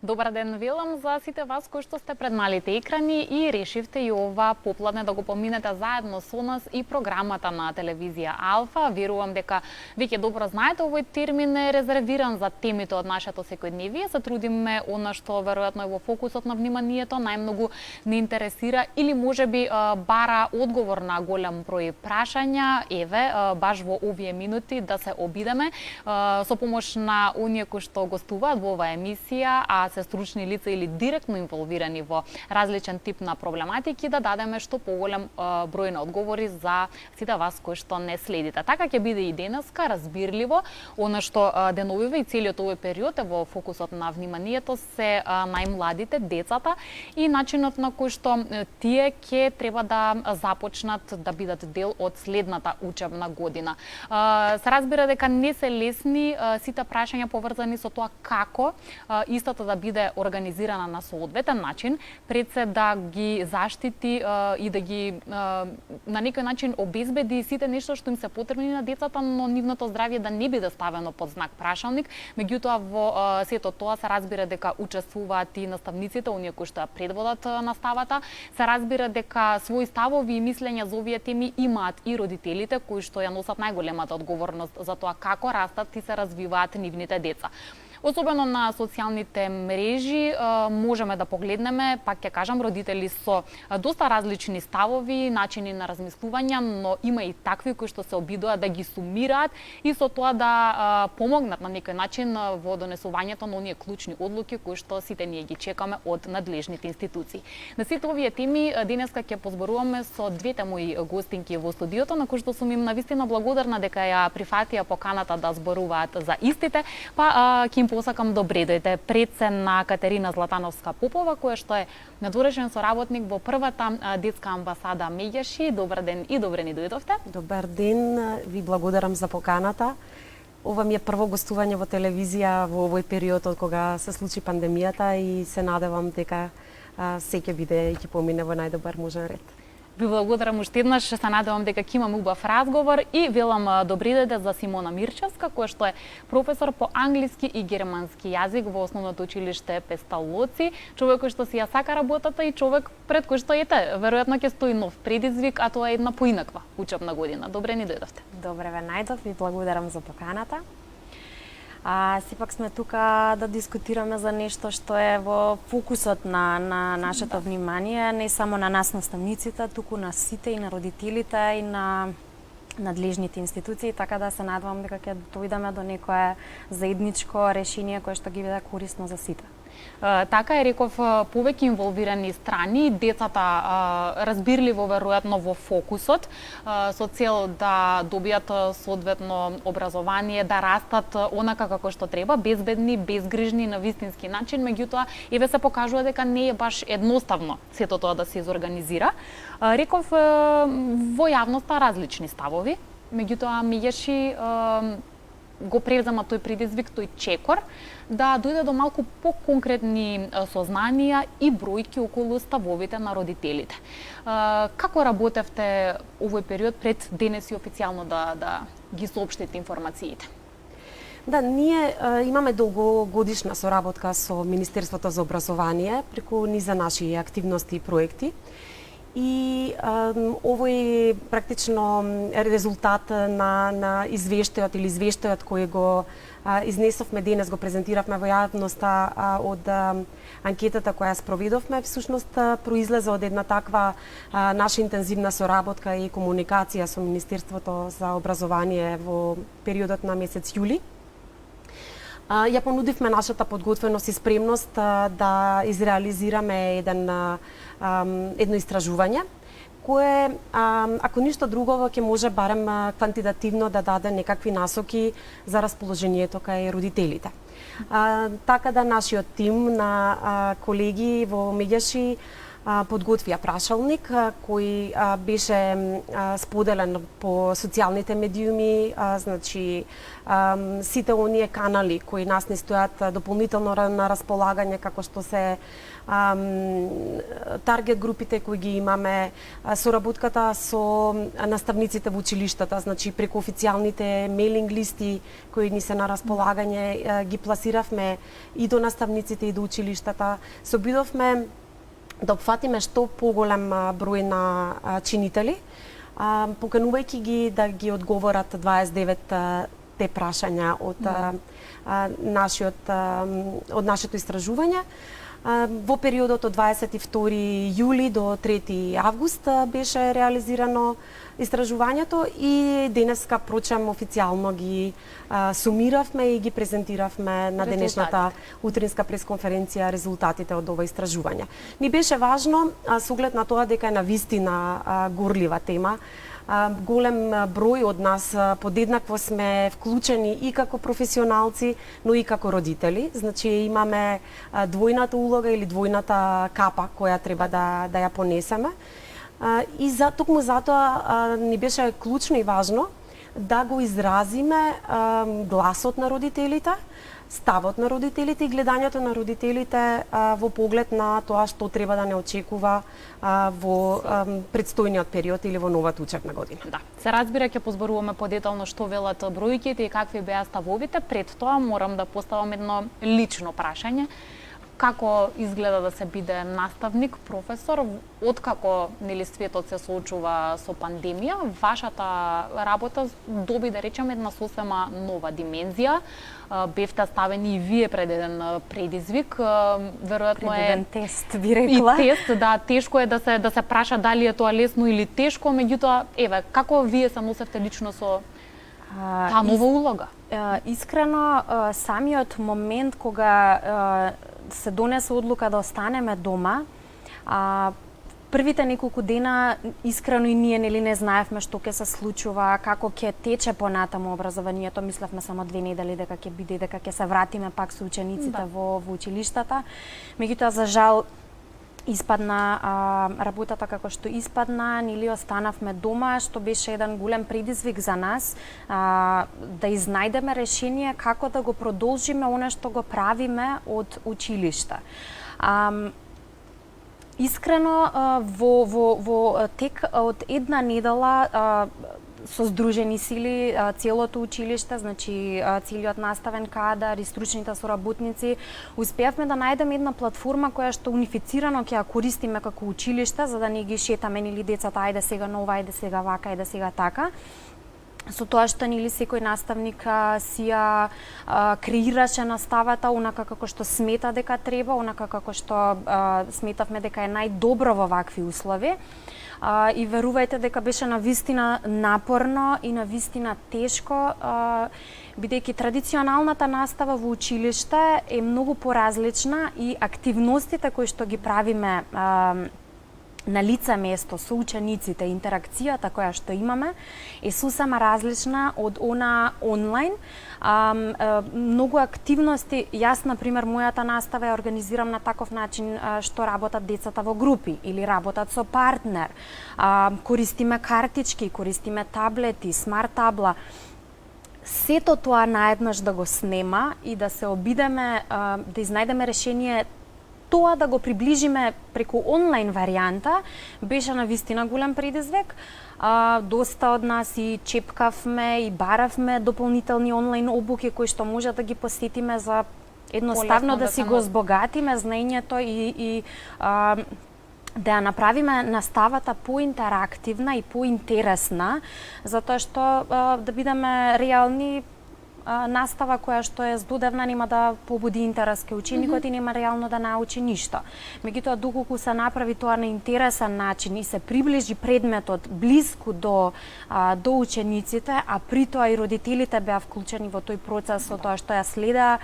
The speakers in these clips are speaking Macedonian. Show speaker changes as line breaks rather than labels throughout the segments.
Добар ден, велам за сите вас кои што сте пред малите екрани и решивте и ова попладне да го поминете заедно со нас и програмата на телевизија Алфа. Верувам дека веќе добро знаете, овој термин е резервиран за темите од нашето секојдневие. Се трудиме она што веројатно е во фокусот на вниманието, најмногу не интересира или можеби бара одговор на голем број прашања. Еве, баш во овие минути да се обидеме со помош на оние кои што гостуваат во оваа емисија, а се стручни лица или директно инволвирани во различен тип на проблематики, да дадеме што поголем број на одговори за сите вас кои што не следите. Така ќе биде и денеска, разбирливо. Она што деновиве и целиот овој период е во фокусот на вниманието се најмладите, децата и начинот на кој што тие ќе треба да започнат да бидат дел од следната учебна година. Се разбира дека не се лесни сите прашања поврзани со тоа како истата да биде организирана на соодветен начин, пред се да ги заштити и да ги на некој начин обезбеди сите нешто што им се потребни на децата, но нивното здравје да не биде ставено под знак прашалник. Меѓутоа во сето тоа се разбира дека учествуваат и наставниците, оние кои што ја предводат наставата. Се разбира дека свои ставови и мислења за овие теми имаат и родителите кои што ја носат најголемата одговорност за тоа како растат и се развиваат нивните деца. Особено на социјалните мрежи можеме да погледнеме, пак ќе кажам, родители со доста различни ставови, начини на размислување, но има и такви кои што се обидуваат да ги сумираат и со тоа да помогнат на некој начин во донесувањето на оние клучни одлуки кои што сите ние ги чекаме од надлежните институции. На сите овие теми денеска ќе позборуваме со двете мои гостинки во студиото, на кои што сум им навистина благодарна дека ја прифатија поканата да зборуваат за истите, па ќе им посакам добре дојде пред се на Катерина Златановска-Попова, која што е надворешен соработник во првата детска амбасада Меѓаши. Добар ден и добре ни дојдовте.
Добар ден, ви благодарам за поканата. Ова ми е прво гостување во телевизија во овој период од кога се случи пандемијата и се надевам дека се ќе биде и ќе помине во најдобар можен ред.
Ви благодарам уште еднаш, се надевам дека ќе имаме убав разговор и велам добри дојде за Симона Мирчевска, која што е професор по англиски и германски јазик во основното училиште Песталоци, човек кој што си ја сака работата и човек пред кој што веројатно ќе стои нов предизвик, а тоа е една поинаква учебна година. Добре ни дојдовте.
Добре ве најдов, ви благодарам за поканата. Сепак сме тука да дискутираме за нешто што е во фокусот на нашето внимание, не само на нас наставниците, туку на сите и на родителите и на надлежните институции, така да се надевам дека ќе дојдеме до некое заедничко решение кое што ги биде корисно за сите.
Така е, реков, повеќе инволвирани страни, децата разбирливо веројатно во фокусот, со цел да добијат соодветно образование, да растат онака како што треба, безбедни, безгрижни на вистински начин, меѓутоа еве се покажува дека не е баш едноставно сето тоа да се изорганизира. Реков, во јавноста различни ставови, меѓутоа Меѓаши го превзема тој предизвик, тој чекор, да дојде до малку поконкретни сознанија и бројки околу ставовите на родителите. Како работевте овој период пред денес и официјално да ги соопштите информациите?
Да, ние имаме долгогодишна соработка со Министерството за образование преку низа наши активности и проекти. И овој практично резултат на извештајот или извештајот кој го изнесовме денес, го презентиравме во јавноста од анкетата која спроведовме, всушност произлезе од една таква наша интензивна соработка и комуникација со Министерството за образование во периодот на месец јули. Ја понудивме нашата подготвеност и спремност да изреализираме едно истражување, кое, ако ништо друго, ќе може барем квантитативно да даде некакви насоки за расположението кај родителите. Така да нашиот тим на колеги во Меѓаши подготвија прашалник кој беше споделен по социјалните медиуми, значи сите оние канали кои нас не стојат дополнително на располагање, како што се таргет групите кои ги имаме, соработката со наставниците во училиштата, значи преку официјалните мейлинг листи кои ни се на располагање, ги пласиравме и до наставниците и до училиштата. Се обидовме да опфатиме што поголем број на чинители, поканувајќи ги да ги одговорат 29 те прашања од нашето истражување. Во периодот од 22 јули до 3 август беше реализирано истражувањето и денеска прочем официјално ги сумиравме и ги презентиравме на денешната утринска пресконференција резултатите од ова истражување. Ни беше важно со оглед на тоа дека е навистина горлива тема. Голем број од нас подеднакво сме вклучени и како професионалци, но и како родители. Значи имаме двојната улога или двојната капа која треба да ја понесеме. И токму затоа ни беше клучно и важно да го изразиме гласот на родителите, ставот на родителите и гледањето на родителите во поглед на тоа што треба да не очекува во предстојниот период или во новата учебна година.
Да, се разбира, ќе позборуваме подетално што велат бројките и какви беа ставовите. Пред тоа морам да поставам едно лично прашање. Како изгледа да се биде наставник, професор, откако нели светот се соочува со пандемија, вашата работа доби, да речеме, една сосема нова димензија. Бевте ставени и вие пред еден предизвик, веројатно е
еден тест, би рекла.
И тест, да, тешко е да се праша дали е тоа лесно или тешко, меѓутоа, еве, како вие се носевте лично со таа нова улога?
Искрено, самиот момент кога се донесе одлука да останеме дома, првите неколку дена искрено и ние нели не знаевме што ќе се случува, како ќе тече понатаму образованието. Мислевме само 2 недели дека ќе биде, дека ќе се вратиме пак со учениците во училиштата. Меѓутоа, за жал, испадна работата како што испадна, нели останавме дома, што беше еден голем предизвик за нас, да изнајдеме решение како да го продолжиме она што го правиме од училишта. Искрено, во тек од една недела со здружени сили, целото училиште, значи целиот наставен кадар и стручните соработници, успеавме да најдеме една платформа која што унифицирано ќе ја користиме како училиште, за да не ги шетаме нели децата, ајде сега нова, ајде сега вака, ајде сега така. Со тоа што нели секој наставник си ја креираше наставата онака како што смета дека треба, онака како што сметавме дека е најдобро во вакви услови. И верувајте дека беше навистина напорно и навистина тешко, бидејќи традиционалната настава во училиште е многу поразлична и активностите кои што ги правиме на лице место со учениците, интеракцијата која што имаме е сосема различна од она онлайн. Многу активности, јас на пример мојата настава ја организирам на таков начин што работат децата во групи или работат со партнер. Користиме картички, користиме таблети, смарт табла. Сето тоа наеднаш да го снема и да се обидеме да изнајдеме решение тоа да го приближиме преку онлайн варијанта беше навистина голем предизвик. Доста од нас и чепкавме и баравме дополнителни онлайн обуки кои што може да ги посетиме за едноставно да си го збогатиме знаењето и да ја направиме наставата поинтерактивна и поинтересна, затоа што да бидеме реални, настава која што е здодевна нема да побуди интерес кај ученикот и нема реално да научи ништо. Меѓутоа, доколку се направи тоа на интересен начин и се приближи предметот блиску до учениците, а при тоа и родителите беа вклучени во тој процес, со тоа што ја следа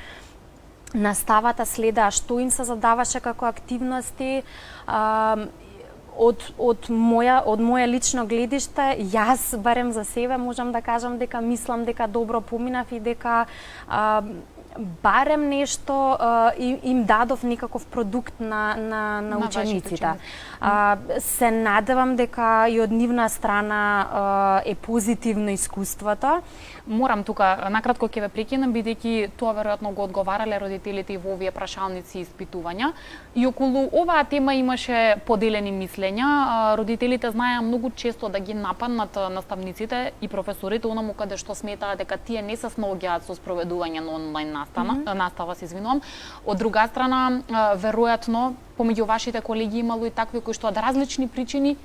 наставата, следа што им се задаваше како активности. Од моја лично гледиште, јас барем за себе можам да кажам дека мислам дека добро поминав и дека барем нешто им дадов некаков продукт на учениците. Се надевам дека и од нивна страна е позитивно искуството.
Морам тука накратко ќе ве прекинам, бидејќи тоа веројатно го одговарале родителите и во овие прашалници и испитувања. И околу оваа тема имаше поделени мислења. Родителите знаеа многу често да ги нападнат наставниците и професорите онаму каде што сметаат дека тие не се снаоѓаат со спроведување на онлайн настава, се извинувам. Од друга страна, веројатно помеѓу вашите колеги имало и такви кои што од различни причини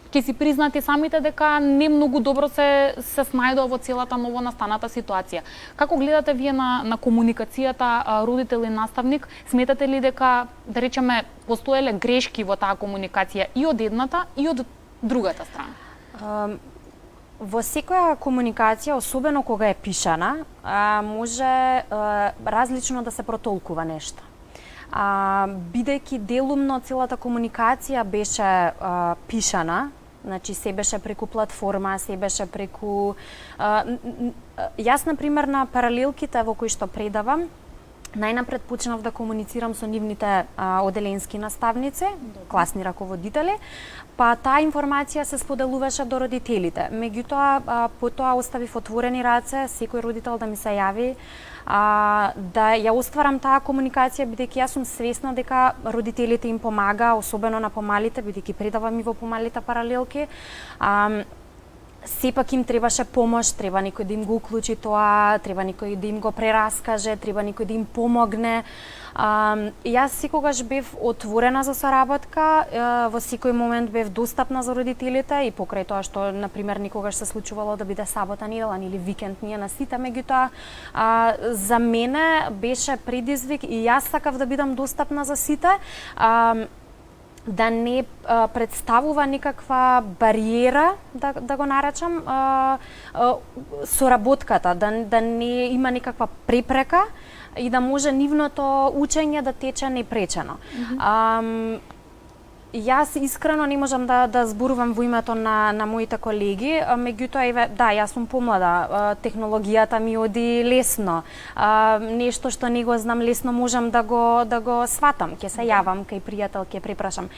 ќе си признати самите дека не многу добро се снајдува во целата новонастаната ситуација. Како гледате вие на комуникацијата родител и наставник? Сметате ли дека, да речеме, постоеле грешки во таа комуникација и од едната и од другата страна?
Во секоја комуникација, особено кога е пишана, може различно да се протолкува нешто. Бидејќи делумно целата комуникација беше пишана, значи се беше преку платформа, се беше преку... Јас, например, на паралелките во кои што предавам, најнапред почнав да комуницирам со нивните оделенски наставници, класни раководители, па таа информација се споделуваше до родителите. Меѓутоа, потоа оставив отворени раце, секој родител да ми се јави, да ја остварам таа комуникација, бидејќи јас сум свесна дека родителите им помага, особено на помалите, бидејќи предавам и во помалите паралелки. Сепак им требаше помош, треба некој да им го уклучи тоа, треба некој да им го прераскаже, треба некој да им помогне. Јас секогаш бев отворена за соработка, во секој момент бев достапна за родителите и покрај тоа што, например, никогаш се случувало да биде сабота недела или викенд ние на сите, меѓутоа за мене беше предизвик и јас сакав да бидам достапна за сите, да не представува никаква бариера, да го наречам, соработката, да не има никаква препрека и да може нивното учење да тече непречено. Јас искрено не можам да зборувам во името на моите колеги, меѓутоа, да, јас сум помлада, технологијата ми оди лесно, нешто што не го знам лесно можам да го сватам, ќе се јавам кај пријател, ќе препрашам.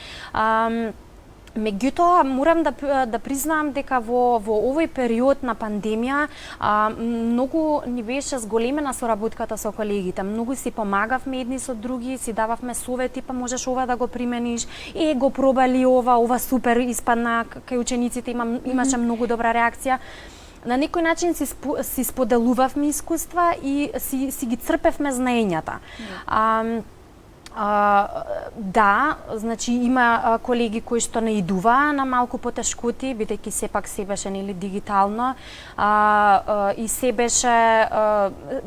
Меѓутоа, морам да признаам дека во овој период на пандемија многу ни беше зголемена соработката со колегите. Многу си помагавме едни со други, си дававме совети, па можеш ова да го примениш, го пробали ова супер испадна, кај учениците имаше многу добра реакција. На некој начин си споделувавме искуства и си ги црпевме знаењата. Да, значи има колеги кои што наидува на малку потешкоти, бидејќи сепак се беше нели дигитално, и се беше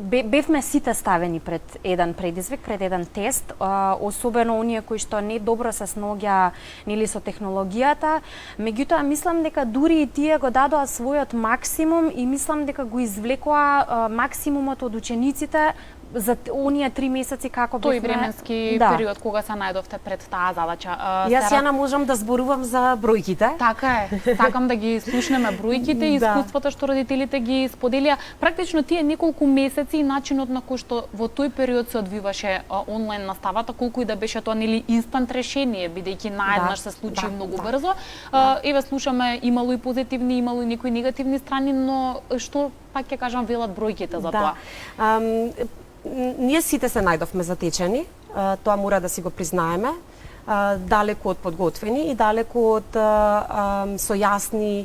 бевме сите ставени пред еден предизвик, пред еден тест, особено оние кои што не добро се снаоѓа нели со технологијата. Меѓутоа мислам дека дури и тие го дадоа својот максимум и мислам дека го извлекоа максимумот од учениците за оние 3 месеци како бевме...
Тој временски период кога се најдовте пред таа задача.
Јас Јана можам да зборувам за бројките.
Така е. Сакам да ги слушнеме бројките и искуствата што родителите ги споделија. Практично тие неколку месеци и начинот на кој што во тој период се одвиваше онлайн наставата, колку и да беше тоа нели инстант решение, бидејќи наеднаш се случи многу брзо. Еве слушаме имало и позитивни, имало и некои негативни страни, но што пак ќе кажам велат бројките за тоа.
Ние сите се најдовме затечени, тоа мора да си го признаеме, далеку од подготвени и далеку од со јасни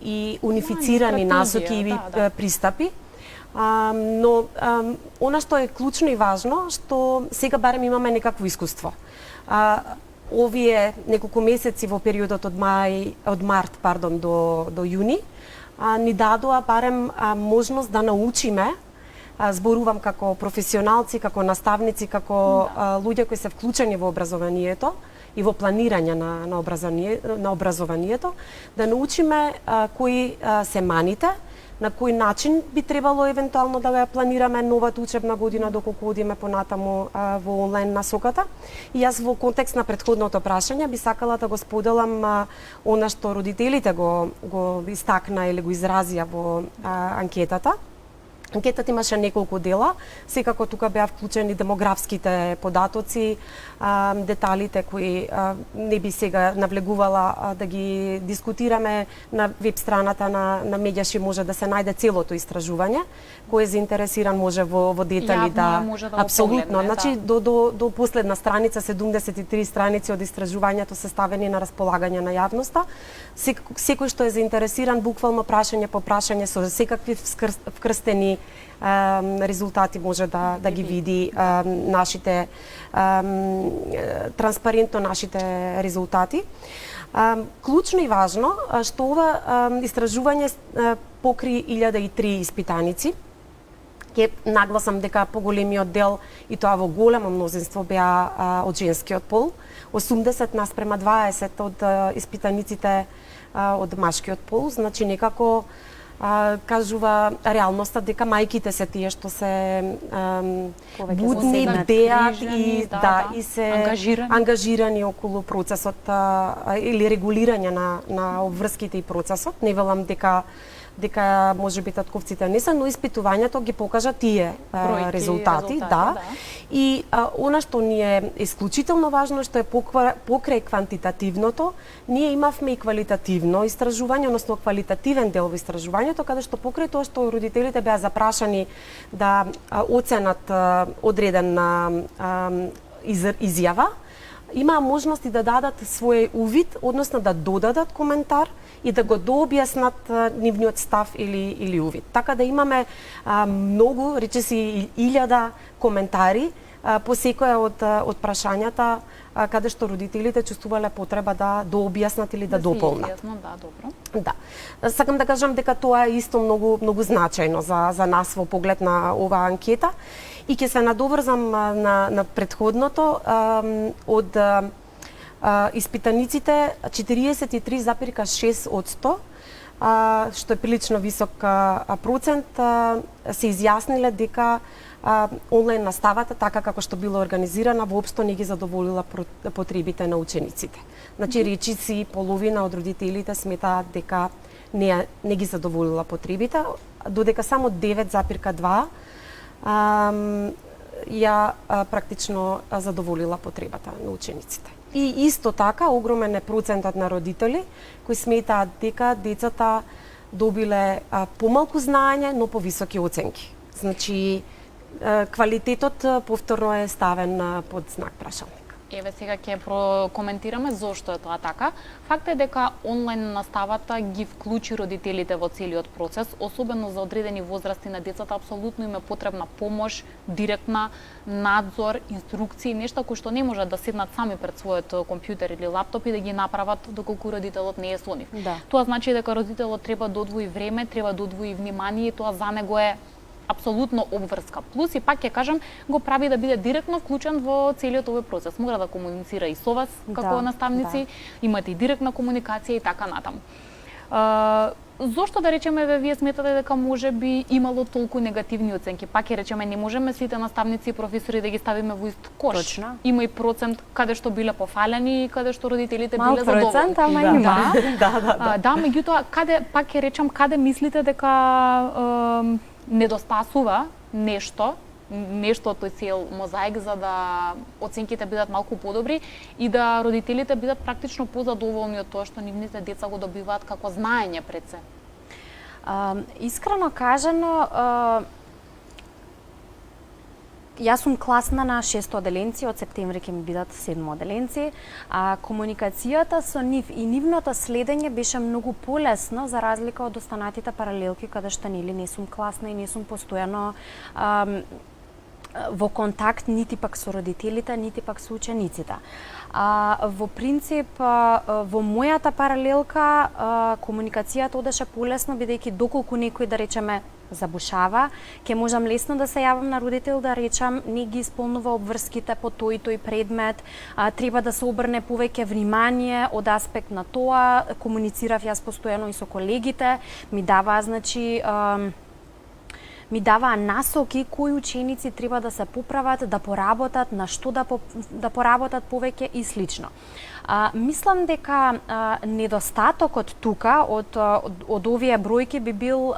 и унифицирани насоки и пристапи. Но она што е клучно и важно, што сега барем имаме некакво искуство. Овие неколку месеци во периодот од март до јуни ни дадоа барем можност да научиме, зборувам како професионалци, како наставници, како луѓе кои се вклучени во образованието и во планирање на образованието, да научиме кои се маните, на кој начин би требало евентуално да ја планираме новата учебна година доколку одиме понатаму во онлайн насоката. И јас во контекст на претходното прашање би сакала да го споделам она што родителите го истакна или го изразија во анкетата. Анкетата имаше неколку дела, секако тука беа вклучени демографските податоци, деталите кои не би сега навлегувала да ги дискутираме. На веб страната на Медјаши може да се најде целото истражување, кој е заинтересиран може во детали
Јавно може да го
апсолутно,
погледне,
значи до последна страница 73 страници од истражувањето се ставени на располагање на јавноста. Секој што е заинтересиран, буквално прашање по прашање со секакви вкрстени резултати може да ги види нашите транспарентно нашите резултати. Клучно и важно што ова истражување покри 1003 испитаници. Ке нагласам дека поголемиот дел и тоа во големо мнозинство беа од женскиот пол, 80 наспрема 20 од испитаниците од машкиот пол, значи некако кажува реалноста дека мајките се тие што се будни, бдеат и и се ангажирани околу процесот или регулирање на обврските и процесот. Не велам дека може би татковците не се, но испитувањето ги покажа тие резултати, да. И она што ни е исклучително важно, што е покрај квантитативното, ние имавме и квалитативно истражување, односно квалитативен дел во истражувањето, каде што покрај тоа што родителите беа запрашани да оценат одредена изјава, имаа можности да дадат свој увид, односно да додадат коментар и да го дообјаснат нивниот став или увид. Така да имаме многу, речиси 1000 коментари по секоја од прашањата каде што родителите чувствувале потреба да дообјаснат или да дополнат.
Да, добро.
Да. Сакам да кажам дека тоа е исто многу значајно за нас во поглед на оваа анкета. И ќе се надоврзам на предходното, од испитаниците 43,6%, што е прилично висок процент, се изјасниле дека онлайн наставата, така како што била организирана, воопшто не ги задоволила потребите на учениците. Значи, речиси половина од родителите сметаат дека не ги задоволила потребите, додека само 9,2 ја практично задоволила потребата на учениците. И исто така, огромен е процентот на родители кои сметаат дека децата добиле помалку знаење, но повисоки оценки. Значи, квалитетот повторно е ставен под знак прашалник.
Еве сега ќе прокоментираме зошто е тоа така. Факт е дека онлайн наставата ги вклучи родителите во целиот процес, особено за одредени возрасти на децата апсолутно им е потребна помош, директна надзор, инструкции, нешта кои што не можат да седнат сами пред својот компјутер или лаптоп и да ги направат доколку родителот не е со нив.
Да.
Тоа значи дека родителот треба да одвои време, треба да одвои внимание и тоа за него е апсолутно обврска. Плюс и пак ќе кажам, го прави да биде директно вклучен во целиот овој процес. Мора да комуницира и со вас како наставници, имате и директна комуникација и така натаму. Зошто да речеме вие сметате дека може би имало толку негативни оценки? Пак ќе речеме не можеме сите наставници и професори да ги ставиме во ист кош.
Точно.
Има и процент каде што биле пофалени и каде што родителите биле задоволни.
Мал процент, ама има.
Да, меѓутоа каде пак ќе речам каде мислите дека недостасува нешто од тој цел мозаик за да оценките бидат малку подобри и да родителите бидат практично позадоволни од тоа што нивните деца го добиваат како знаење пред се?
Искрено кажано, јас сум класна на 6 оделенци, од септември ќе ми бидат 7 оделенци, а комуникацијата со нив и нивното следење беше многу полесно за разлика од останатите паралелки каде што не сум класна и не сум постојано во контакт нити пак со родителите, нити пак со учениците. Во принцип, во мојата паралелка комуникацијата одеше полесно, бидејќи доколку некој, да речеме, забушава, ќе можам лесно да се јавам на родител да речам не ги исполнува обврските по тој и тој предмет, треба да се обрне повеќе внимание од аспект на тоа. Комуницирав јас постојано и со колегите, ми даваа, значи, ми даваа насоки кои ученици треба да се поправат, да поработат, на што да поработат повеќе и слично. Мислам дека недостатокот тука од овие бројки би бил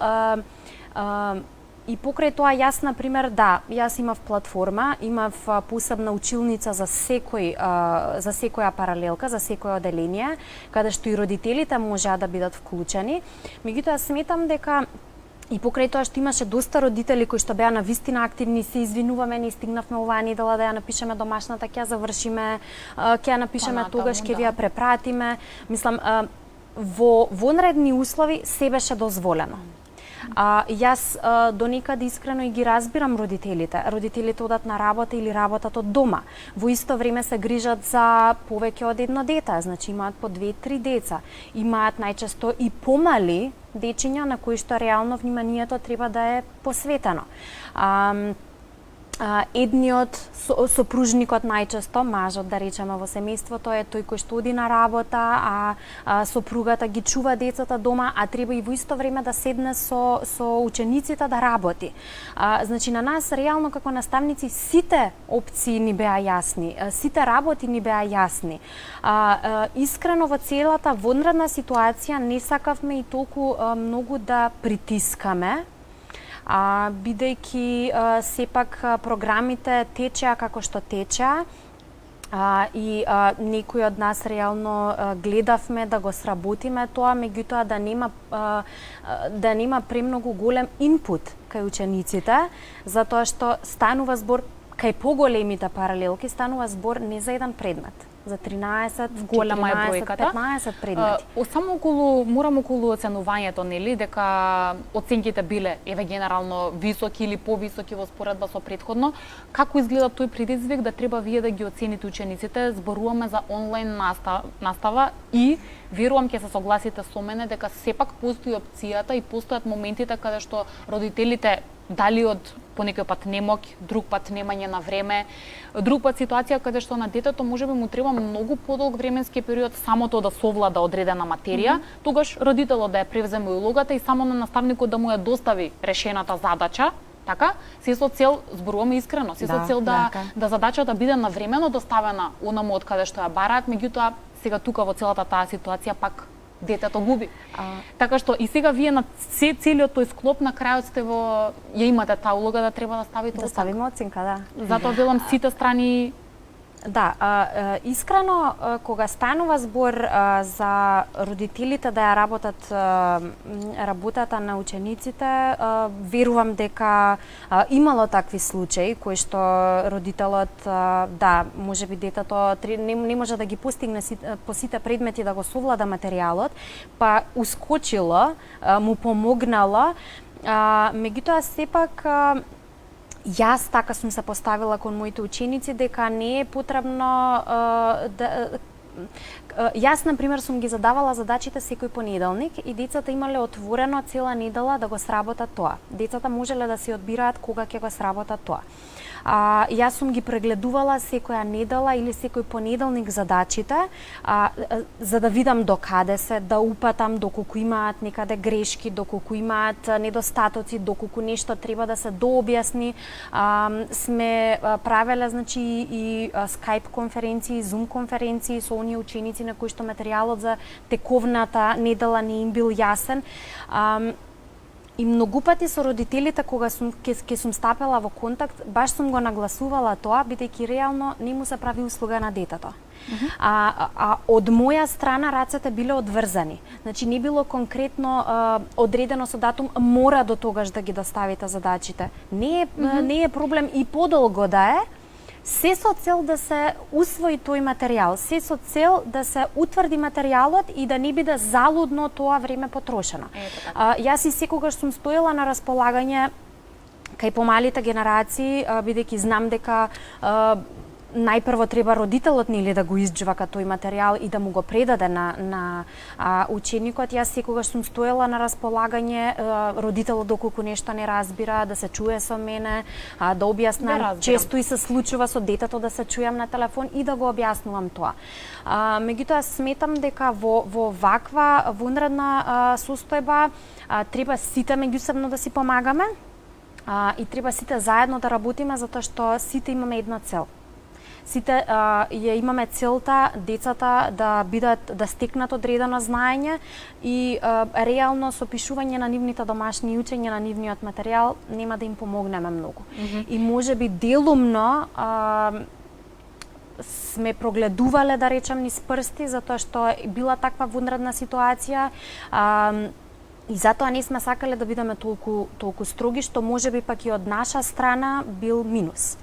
И покрај тоа јас на пример, да, јас имав платформа, имав посебна училница за секоја паралелка, за секоја оделение, каде што и родителите можеа да бидат вклучени. Меѓутоа сметам дека и покрај тоа што имаше доста родители кои што беа навистина активни, се извинуваме, не стигнавме оваа недела да ја напишеме домашната, ќе ја завршиме, ќе ја напишеме тогаш, ќе ви ја препратиме. Мислам, во вонредни услови се беше дозволено. Јас до некаде искрено и ги разбирам родителите. Родителите одат на работа или работат од дома. Во исто време се грижат за повеќе од едно дете, значи имаат по 2-3 деца. Имаат најчесто и помали дечиња на кои што реално вниманието треба да е посветено. Едниот сопружникот најчесто, мажот да речеме во семејството, е тој кој што оди на работа, а сопругата ги чува децата дома, а треба и во исто време да седне со учениците да работи. Значи на нас реално како наставници сите опции ни беа јасни, сите работи ни беа јасни. Искрено во целата вонредна ситуација не сакавме и толку многу да притискаме, бидејќи сепак програмите течеа како што течеа и некои од нас реално гледавме да го сработиме тоа, меѓутоа да нема премногу голем инпут кај учениците, затоа што станува збор кај поголемите паралелки, станува збор не за еден предмет, за 13,
голема
14,
е бројката.
15 предмети.
Само околу оценувањето, нели, дека оценките биле еве генерално високи или повисоки во споредба со претходно, како изгледа тој предизвик да треба вие да ги оцените учениците? Зборуваме за онлайн настава и верувам ќе се согласите со мене дека сепак постои опцијата и постојат моментите каде што родителите дали од понекој пат немоќ, друг пат немање на време, друг пат ситуација каде што на детето можеби му треба многу подолг временски период самото да совлада одредена материја, тогаш родителот да ја превземе улогата и само на наставникот да му ја достави решената задача, така? Се со цел, зборуваме искрено, се со цел да задачата биде навремено доставена онаму од каде што ја бараат, меѓутоа сега тука во целата таа ситуација пак детето губи. Така што и сега вие на целиот тој склоп на крајот сте ја имате таа улога да треба да ставите
да ставиме оценка, да.
Затоа велам сите страни.
Да, искрено кога станува збор за родителите да ја работат работата на учениците, верувам дека имало такви случаи кои што родителот да, можеби детето не може да ги постигне по сите предмети да го совлада материјалот, па ускочило, му помогнало, меѓутоа сепак јас така сум се поставила кон моите ученици дека не е потребно јас на пример сум ги задавала задачите секој понеделник и децата имале отворено цела недела да го сработат тоа. Децата можеле да се одбираат кога ќе го сработат тоа. Јас сум ги прегледувала секоја недела или секој понеделник задачите, за да видам до каде се, да упатам доколку имаат некаде грешки, доколку имаат недостатоци, доколку нешто треба да се дообјасни. Сме правеле значи и Skype конференции, Zoom конференции со оние ученици на кои што материјалот за тековната недела не им бил јасен. И многу пати со родителите кога ќе сум стапела во контакт, баш сум го нагласувала тоа, бидејќи реално не му се прави услуга на детето. Од моја страна рацете биле одврзани. Значи не било конкретно одредено со датум мора до тогаш да ги доставите задачите. Не е проблем и подолго да е, се со цел да се усвои тој материјал, се со цел да се утврди материјалот и да не биде залудно тоа време потрошено. Јас и секогаш сум стоела на располагање кај помалите генерации, бидејќи знам дека најпрво треба родителот нели да го изџвака тој материјал и да му го предаде на ученикот. Јас секогаш сум стоела на располагање, родителот доколку нешто не разбира, да се чуе со мене, да објаснам. Често и се случува со детето да се чујам на телефон и да го објаснувам тоа. Меѓутоа сметам дека во ваква вонредна состојба треба сите меѓусебно да си помагаме и треба сите заедно да работиме затоа што сите имаме една цел. сите ја имаме целта децата да стекнат одредено знаење и реално со пишување на нивните домашни и учење на нивниот материјал нема да им помогнеме многу. И можеби делумно сме прогледувале, да речем, низ прсти, затоа што била таква вонредна ситуација, и затоа не сме сакале да бидеме толку строги, што можеби пак и од наша страна бил минус.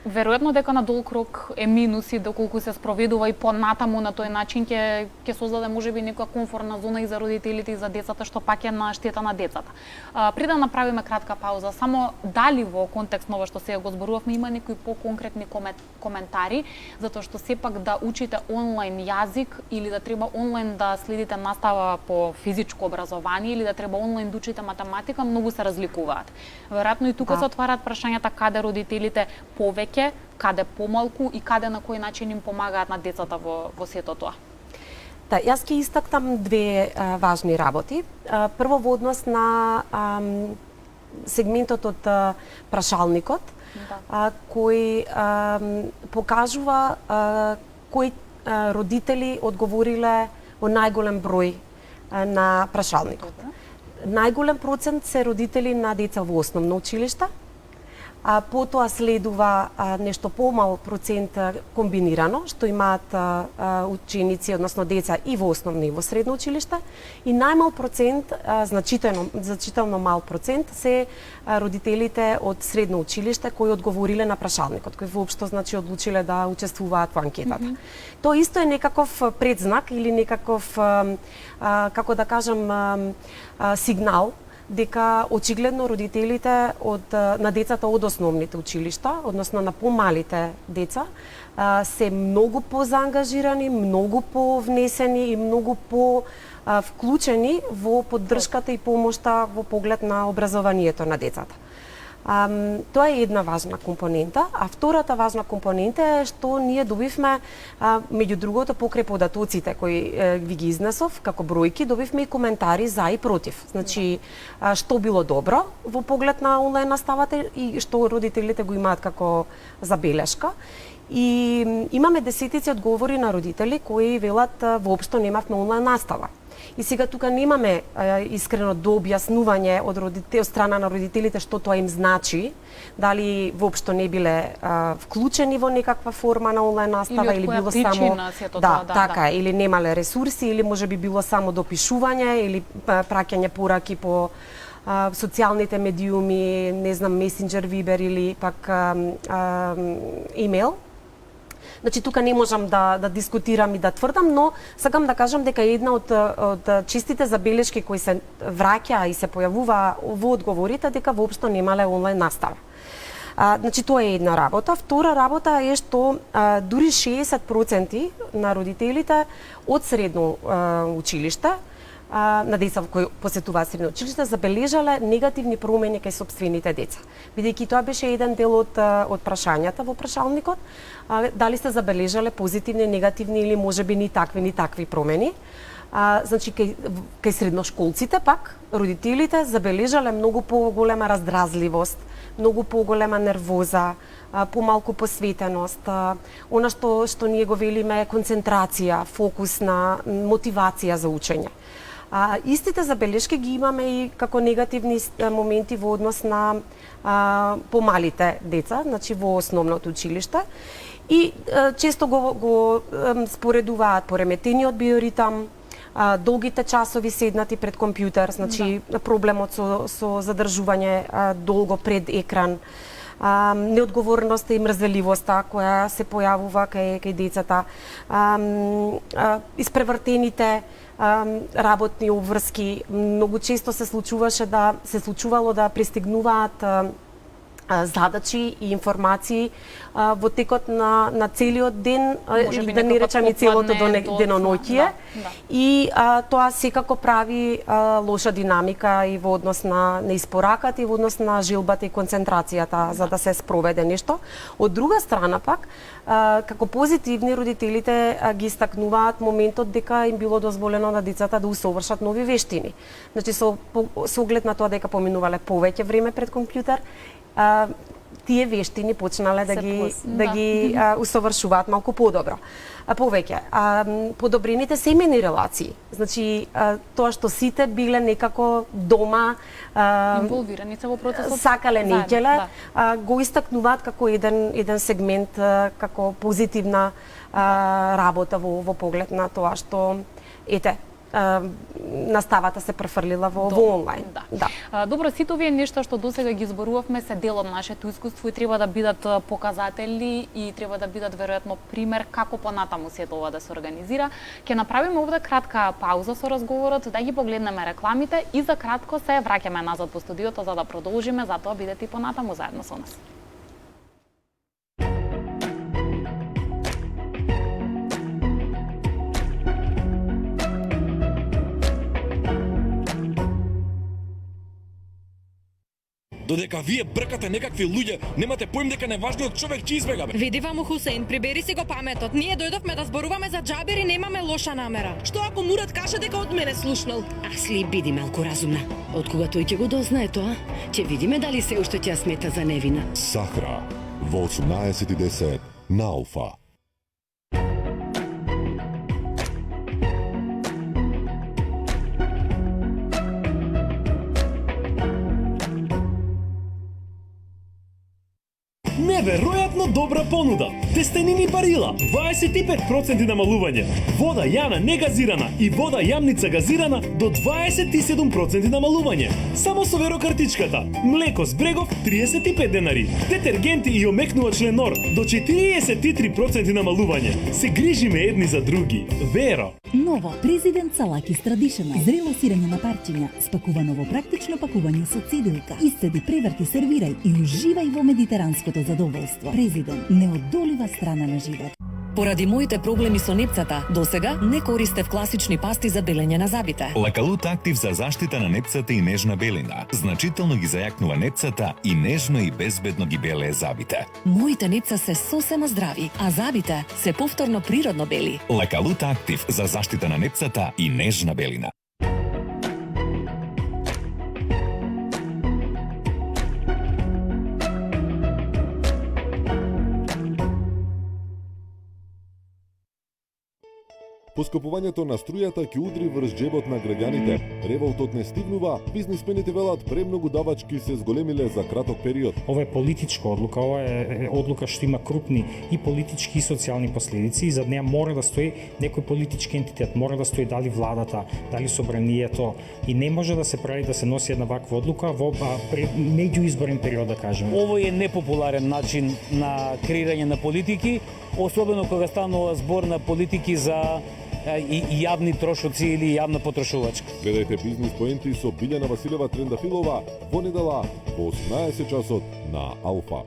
Веројатно дека на долг рок е минус и доколку се спроведува и понатаму на тој начин ќе создаде можеби некоја комфортна зона и за родителите и за децата, што пак е на штета на децата. Пред да направиме кратка пауза, само дали во контекст на ова што сега го зборувавме има некои поконкретни коментари, затоа што сепак да учите онлайн јазик или да треба онлайн да следите настава по физичко образование или да треба онлайн да учите математика, многу се разликуваат. Веројатно и тука се отвараат прашањата каде родителите повеќе, каде помалку и каде на кој начин им помагаат на децата во сето тоа.
Да, јас ќе истакнам две важни работи. Прво во однос на сегментот од прашалникот, кој покажува кои родители одговориле во најголем број на прашалникот. Најголем процент се родители на деца во основно училиште, потоа следува нешто помал процент комбинирано, што имаат ученици, односно деца и во основно и во средно училиште, и најмал процент, значително мал процент се родителите од средно училиште кои одговориле на прашалникот, кои воопшто значи одлучиле да учествуваат во анкетата. Тоа исто е некаков предзнак или некаков како да кажам сигнал дека очигледно родителите на децата од основните училишта, односно на помалите деца, се многу позаангажирани, многу повнесени и многу вклучени во поддршката и помошта во поглед на образованието на децата. Тоа е една важна компонента, а втората важна компонента е што ние добивме, меѓу другото, покрај податоците кои ви ги изнесов, како бројки, добивме и коментари за и против. Значи, што било добро во поглед на онлайн наставата и што родителите го имаат како забелешка. И имаме десетици одговори на родители кои велат воопшто немавме онлайн настава. И сега тука немаме искрено до објаснување од страна на родителите што тоа им значи, дали воопшто не биле вклучени во некаква форма на онлайн настава или било само така, или немале ресурси, или можеби било само допишување или праќање пораки по социјалните медиуми, не знам, Месенџер, Вибер или пак имейл. Значи, тука не можам да дискутирам и да тврдам, но сакам да кажам дека една од чистите забелешки кои се враќа и се појавува во одговорите дека воопшто немале онлайн настава. Значи, тоа е една работа. Втора работа е што дури 60% на родителите од средно училиште на деца кои посетуваат средно училиште забележале негативни промени кај сопствените деца. Бидејќи тоа беше еден дел од прашањата во прашалникот, дали сте забележале позитивни, негативни или можеби ни такви промени. Значи кај средношколците пак родителите забележале многу поголема раздразливост, многу поголема нервоза, помалку посветеност, она што ние го велиме концентрација, фокус на мотивација за учење. Истите забелешки ги имаме и како негативни моменти во однос на помалите деца, значи во основното училиште. И често го споредуваат пореметениот биоритам, долгите часови седнати пред компјутер, значи проблемот со задржување долго пред екран, неодговорноста и мрзеливоста која се појавува кај децата, испревртените работни обврски, многу често се случувало да пристигнуваат задачи и информации во текот на целиот ден, да не речам и целото деноноќие. И тоа секако прави лоша динамика и во однос на испораката и во однос на жилбата и концентрацијата за да се спроведе нешто. Од друга страна пак, како позитивни родителите ги истакнуваат моментот дека им било дозволено на децата да усовршат нови вештини. Значи со оглед на тоа дека поминувале повеќе време пред компјутер, тие вештини почнале да
Се
ги
да.
усовршуваат малку подобро. Повеќе, подобрените семејни релации. Значи, тоа што сите биле некако дома,
Инволвирани се во процесот.
сакале
заедно,
некеле,
да.
го истакнуваат како еден сегмент, како позитивна работа во поглед на тоа што, ете, наставата се префрлила во онлайн.
Да. Добро, сите овие нешта што досега ги зборувавме се дел од нашето искуство и треба да бидат показатели и треба да бидат веројатно пример како понатаму сето ова да се организира. Ќе направиме овде кратка пауза со разговорот, да ги погледнеме рекламите и за кратко се враќаме назад во студиото за да продолжиме, затоа бидете и понатаму заедно со нас.
Додека вие бркате некакви луѓе, немате поим дека неважниот човек ќе избега.
Види ваму Хусеин, прибери си го паметот. Ние дојдовме да зборуваме за џабер и немаме лоша намера.
Што ако Мурат каже дека од мене слушнал?
Асли, биди малку разумна. Од кога тој ќе го дознае тоа, ќе видиме дали се уште ќе ја смета за невина.
Сахра во 18:10 на Алфа.
Неверојатно добра понуда. Тестенини парила, 25% намалување. Вода јана негазирана и вода јамница газирана до 27% намалување. Само со верокартичката. Млеко с Брегов 35 денари. Детергенти и омекнувач Ленор до 43% намалување. Се грижиме едни за други. Веро.
Ново Президент Салакис Традишнал. Зрело сирење на парчиња, спакувано во практично пакување со цедилка. Исцеди, преврти, сервирај и уживај во медитеранското задоволство. Президент, неодолива страна на живот.
Поради моите проблеми со непцата, досега не користев класични пасти за белење на зъбите.
Лакалут Актив за заштита на непцата и нежна белина. Значително ги зајакнува непцата и нежно и безбедно ги белее зъбите.
Моите непца се сосема здрави, а зъбите се повторно природно бели.
Лакалут Актив за заштита на непцата и нежна белина.
Поскопувањето на струјата ќе удри врз џебот на граѓаните. Револтот не стигнува, бизнисмените велат премногу давачки се зголемиле за краток период.
Ова е политичка одлука, ова е одлука што има крупни и политички и социјални последици и зад неа мора да стои некој политички ентитет, мора да стои дали владата, дали собранието и не може да се прави да се носи една ваква одлука во меѓуизборен период, да кажеме.
Овој е непопуларен начин на креирање на политики, особено кога станува збор на политики за и јавни трошоци или јавна потрошувачка.
Гледајте Бизнис поенти со Билјана Василева Трендафилова во недела во 18 часот на Алфа.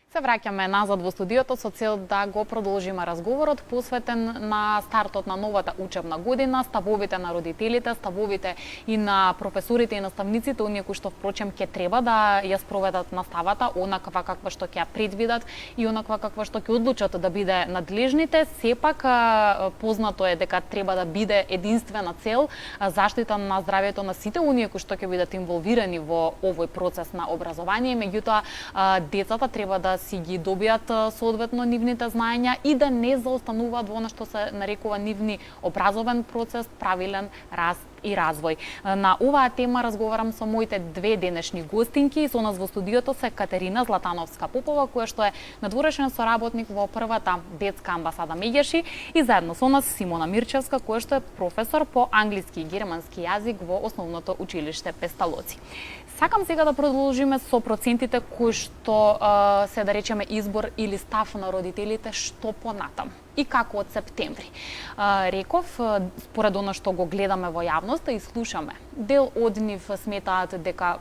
Се враќаме назад во студиото со цел да го продолжиме разговорот посветен на стартот на новата учебна година, ставовите на родителите, ставовите и на професорите и наставниците, оние кои што впрочем ќе треба да ја спроведат наставата онаква каква што ќе ја предвидат и онаква каква што ќе одлучат да биде надлежните. Сепак познато е дека треба да биде единствена цел заштита на здравјето на сите оние кои што ќе бидат инволвирани во овој процес на образование, меѓутоа децата треба да си ги добијат соодветно нивните знаења и да не заостануваат во она што се нарекува нивни образовен процес, правилен раст и развој. На оваа тема разговарам со моите две денешни гостинки. Со нас во студиото се Катерина Златановска-Попова, која што е надворешен соработник во првата детска амбасада Меѓеши, и заедно со нас Симона Мирчевска, која што е професор по англиски и германски јазик во основното училиште Песталоци. Сакам сега да продолжиме со процентите кои што се да речеме избор или став на родителите што понатам и како од септември. Реков, според она што го гледаме во јавноста и слушаме, дел од нив сметаат дека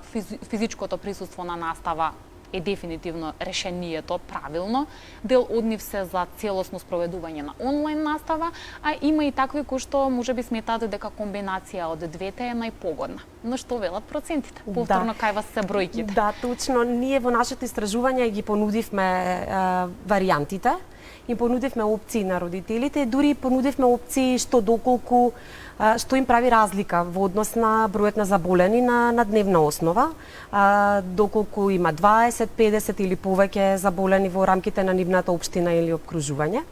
физичкото присуство на настава е дефинитивно решението правилно. Дел од нив се за целосно спроведување на онлайн настава, а има и такви кои што можеби сметаат дека комбинација од двете е најпогодна. Но што велат процентите? Повторно кај вас се бројките?
Да, точно. Ние во нашето истражување ги понудивме варијантите, им понудивме опции на родителите, дури понудивме опции што доколку што им прави разлика во однос на бројот на заболени на дневна основа, доколку има 20, 50 или повеќе заболени во рамките на нивната општина или обкружување.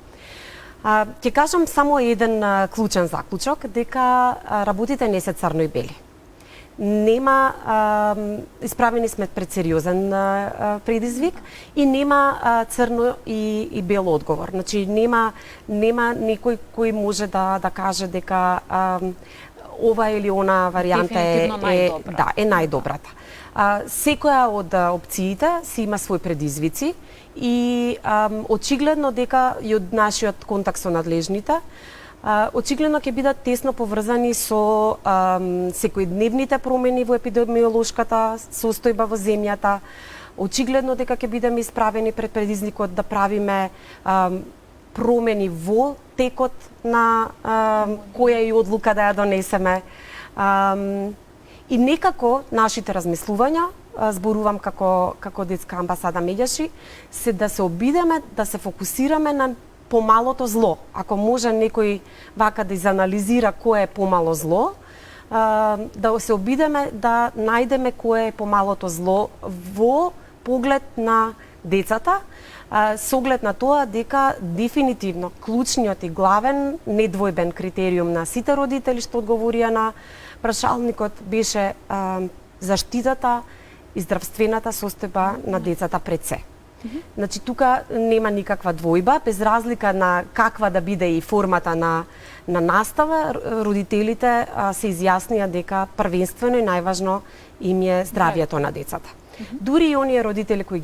Ќе кажам само еден клучен заклучок, дека работите не се црно и бели. Нема, исправени сме пред сериозен предизвик и нема црно и бел одговор. Значи нема некој кој може да каже дека ова или она варијанта е најдобрата. Секоја од опциите си има свои предизвици и очигледно дека и од нашиот контакт со надлежните очигледно ќе бидат тесно поврзани со секојдневните промени во епидемиолошката состојба во земјата. Очигледно дека ќе бидеме исправени пред предизвикот да правиме промени во текот на која и одлука да ја донесеме. И некако нашите размислувања, зборувам како детска амбасада Меѓаши, се да се обидеме да се фокусираме на помалото зло. Ако може некој вака да изанализира кое е помало зло, да се обидеме да најдеме кое е помалото зло во поглед на децата, со оглед на тоа дека дефинитивно клучниот и главен недвојбен критериум на сите родители што одговорија на прашалникот беше заштитата и здравствената состојба на децата пред се. Значи тука нема никаква двојба, без разлика на каква да биде и формата на настава, родителите се изјаснија дека првенствено и најважно им е здравјето на децата. Дури и оние родители кои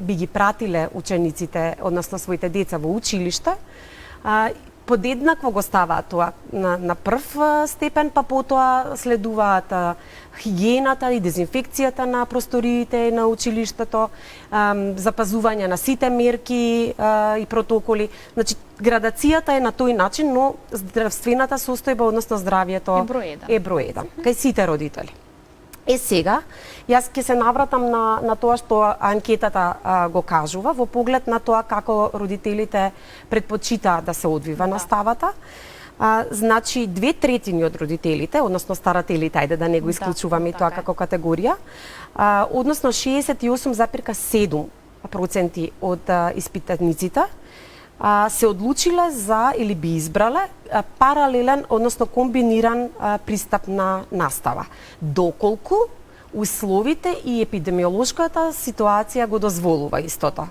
би ги пратиле учениците, односно своите деца во училиште, подеднакво го ставаат тоа на прв степен, па потоа следуваат хигиената и дезинфекцијата на просториите на училиштето, запазување на сите мерки и протоколи. Значи, градацијата е на тој начин, но здравствената состојба, односно здравјето е број 1 кај сите родители. Сега, јас ќе се навратам на тоа што анкетата го кажува, во поглед на тоа како родителите предпочитаат да се одвива наставата. Значи, 2/3 од родителите, односно старателите, ајде да не го исклучуваме и тоа како категорија, односно 68,7% од испитаниците се одлучиле за или би избрале паралелен, односно комбиниран пристап на настава, доколку условите и епидемиолошката ситуација го дозволува истото.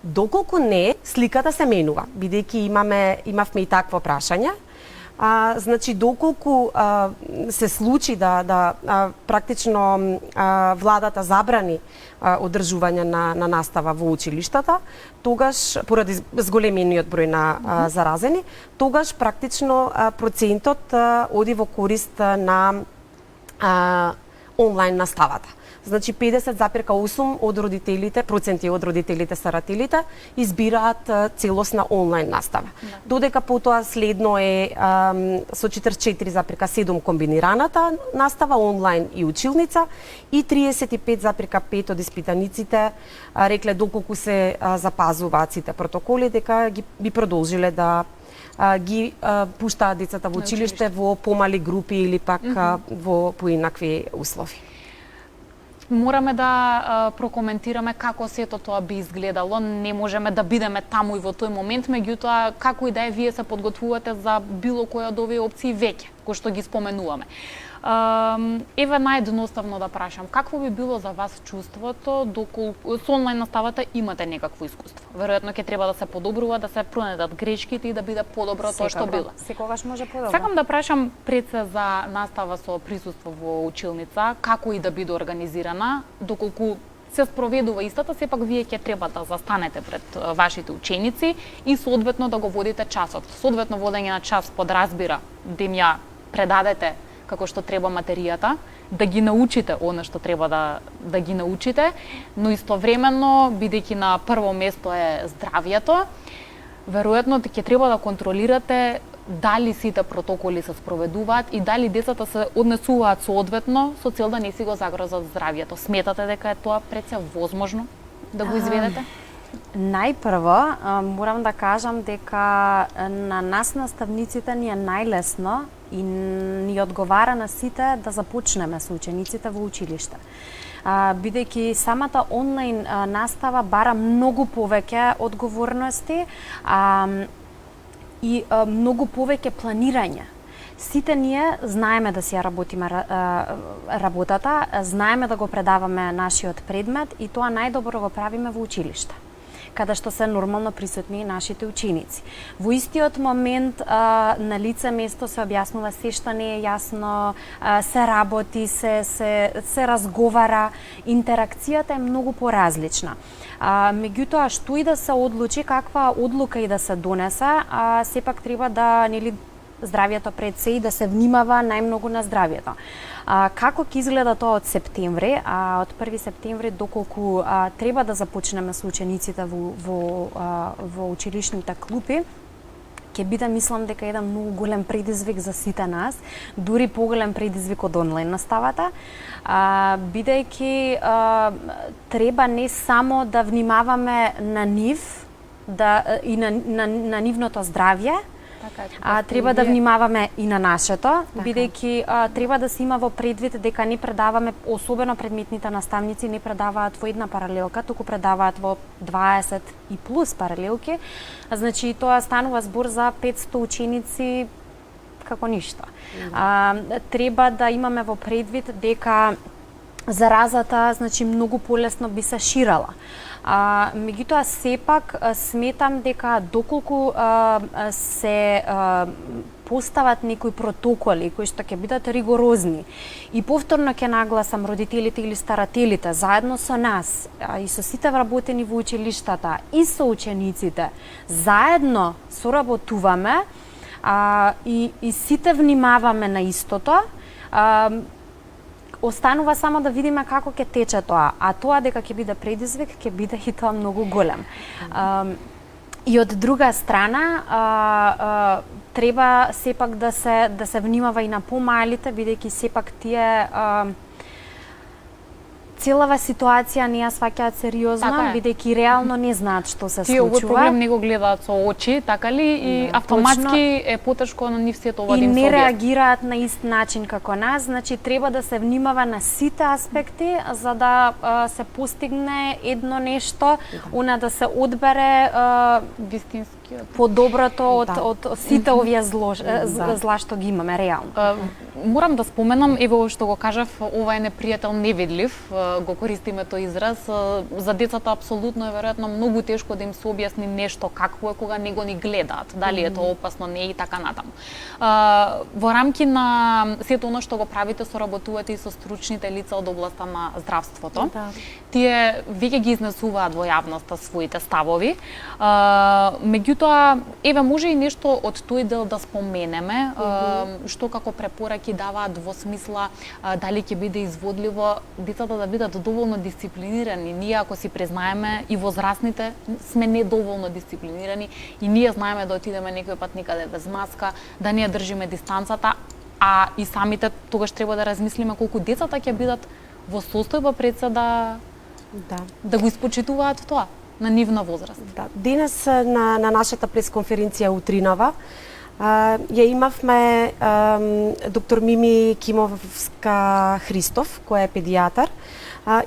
Доколку не, сликата се менува, бидејќи имавме и такво прашање. Значи, доколку се случи да практично владата забрани одржување на настава во училиштата, тогаш, поради зголемениот број на заразени, тогаш практично процентот оди во корист на онлайн наставата. Значи 50,8% од родителите старателите избираат целосна онлайн настава. Додека потоа следно е со 44,7% комбинираната настава онлайн и училница и 35,5% од испитаниците рекле доколку се запазуваат сите протоколи дека би продолжиле да ги пуштаат децата во училиште во помали групи или пак во поинакви услови.
Мораме да прокоментираме како сето тоа би изгледало. Не можеме да бидеме таму и во тој момент, меѓутоа како и да е, вие се подготвувате за било која од овие опции веќе, кои што ги споменуваме. Еве наједноставно да прашам, какво би било за вас чувството доколку со онлайн наставата имате некакво искуство? Веројатно ќе треба да се подобрува, да се пронајдат грешките и да биде подобро тоа што било.
Секогаш може подобро.
Сакам да прашам пред се за настава со присуство во училница, како и да биде организирана, доколку се спроведува истата, сепак вие ќе треба да застанете пред вашите ученици и соодветно да го водите часот. Соодветно водење на час подразбира да им ја предадете како што треба материјата, да ги научите она што треба да ги научите, но истовременно, бидејќи на прво место е здравјето, веројатно ќе треба да контролирате дали сите протоколи се спроведуваат и дали децата се однесуваат соодветно со цел да не си го загрозат здравјето. Сметате дека е тоа пред се возможно да го изведете?
Најпрво, морам да кажам дека на нас наставниците ни е најлесно и ни одговара на сите да започнеме со учениците во училиште. Бидејќи самата онлайн настава бара многу повеќе одговорности и многу повеќе планирање. Сите ние знаеме да си ја работиме работата, знаеме да го предаваме нашиот предмет и тоа најдобро го правиме во училиште, каде што се нормално присутни нашите ученици. Во истиот момент на лице место се објаснува се што не е јасно, се работи, се разговара, интеракцијата е многу поразлична. Меѓутоа, што и да се одлучи, каква одлука и да се донесе, сепак треба да здравјето пред се и да се внимава најмногу на здравјето. Како ќе изгледа тоа од септември, од 1 септември доколку треба да започнеме со учениците во училишните клупи, ќе биде, мислам дека еден многу голем предизвик за сите нас, дури поголем предизвик од онлайн наставата, бидејќи треба не само да внимаваме на нив, и на нивното здравје, треба да внимаваме и на нашето, бидејќи треба да се има во предвид дека не предаваме, особено предметните наставници, не предаваат во една паралелка, туку предаваат во 20 и плюс паралелки. Значи, тоа станува збор за 500 ученици како ништо. Треба да имаме во предвид дека заразата, значи, многу полесно би се ширала. Меѓутоа, сепак сметам дека доколку се постават некои протоколи кои што ќе бидат ригорозни и повторно ќе нагласам родителите или старателите заедно со нас и со сите вработени во училиштата и со учениците заедно соработуваме и сите внимаваме на истото, останува само да видиме како ќе тече тоа, а тоа дека ќе биде предизвик, ќе биде и тоа многу голем. И од друга страна, треба сепак да се внимава и на помалите, бидејќи сепак тие целава ситуација не ја сваќаат сериозно, бидејќи реално не знаат што се случува.
Тие овој проблем не го гледаат со очи, така ли? И автоматски е потешко на нив сето ова да им се објасни.
И не реагираат на ист начин како нас, значи треба да се внимава на сите аспекти за да се постигне едно нешто, да се одбере вистинскиот подоброто од сите овие зла што ги имаме реално.
Морам да споменам, ево што го кажав, ова е непријател невидлив, го користиме тој израз. За децата апсолутно е веројатно многу тешко да им се објасни нешто какво е кога не го ни гледаат, дали е тоа опасно, не и така натаму. Во рамки на сето оно што го правите, соработувате и со стручните лица од областа на здравството. Тие веќе ги изнесуваат во јавноста своите ставови. Меѓутоа, еве може и нешто од тој дел да споменеме, што како препораки даваат во смисла дали ќе биде изводливо децата да бидат доволно дисциплинирани. Ние, ако си признаеме, и возрастните сме недоволно дисциплинирани и ние знаеме да отидеме некој пат никаде без маска, да не ја држиме дистанцата, а и самите тогаш треба да размислиме колку децата ќе бидат во состојба пред се да го испочитуваат тоа на нивна возраст.
Денес на нашата пресконференција утринава ја имавме доктор Мими Кимовска Христов, која е педијатар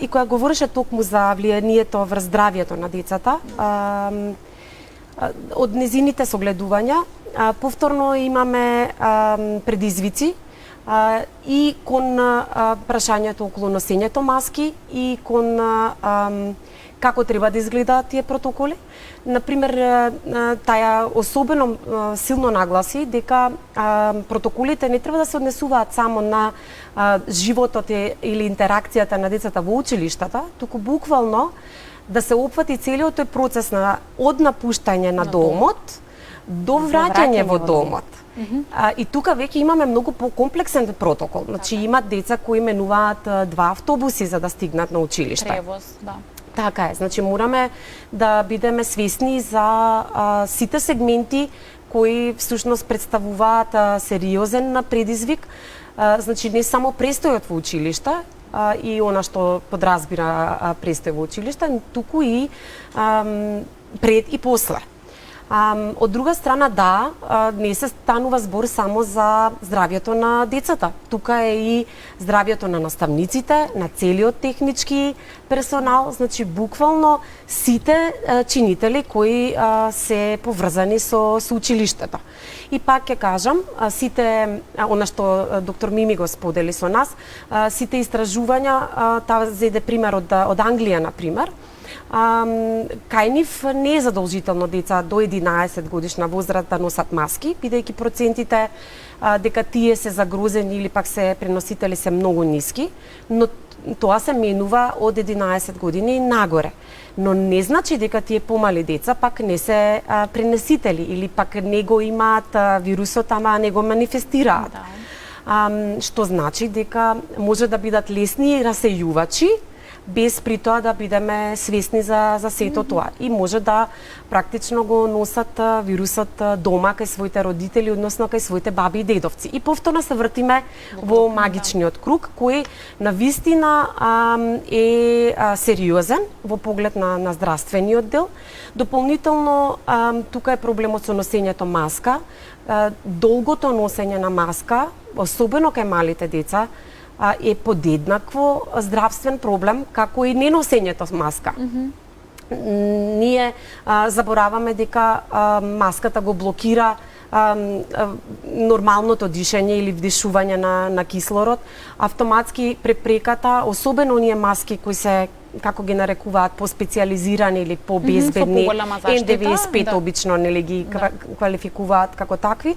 и која говореше токму за влијанието врз здравјето на децата од незините согледувања. Повторно имаме предизвици и кон прашањето околу носењето маски и кон како треба да изгледаат тие протоколи. Например, таја особено силно нагласи дека протоколите не треба да се однесуваат само на животот или интеракцијата на децата во училиштата, туку буквално да се опфати целиот тој процес од напуштање на домот до враќање во домот. И тука веќе имаме многу покомплексен протокол. Значи има деца кои менуваат 2 автобуси за да стигнат на училиште.
Превоз, да.
Така е. Значи мораме да бидеме свесни за сите сегменти кои всушност представуваат сериозен предизвик. Значи не само престојот во училиште и она што подразбира престој во училиште, туку и пред и после. Од друга страна, да, не се станува збор само за здравјето на децата. Тука е и здравјето на наставниците, на целиот технички персонал, значи буквално сите чинители кои се поврзани со училиштето. И пак ќе кажам, сите, она што доктор Мими го сподели со нас, сите истражувања, таа зеде пример од Англија, на пример, кај нив не е задолжително деца до 11 годишна возраст да носат маски, бидејќи процентите дека тие се загрозени или пак се преносители се многу ниски, но тоа се менува од 11 години нагоре. Но не значи дека тие помали деца пак не се пренесители или пак не го имаат вирусот, ама не го манифестираат. Што значи дека може да бидат лесни расејувачи, без при тоа да бидеме свесни за сето тоа. И може да практично го носат вирусот дома кај своите родители, односно кај своите баби и дедовци. И повторно се вртиме во магичниот круг, кој на вистина е сериозен во поглед на здравствениот дел. Дополнително, тука е проблемот со носењето маска. Долгото носење на маска, особено кај малите деца, е подеднакво здравствен проблем како и неносењето маска. Ние забораваме дека маската го блокира нормалното дишење или вдишување на кислород. Автоматски препреката, особено оние маски кои се, како ги нарекуваат, по-специализирани или по-безбедни, N95 обично нели ги квалификуваат како такви,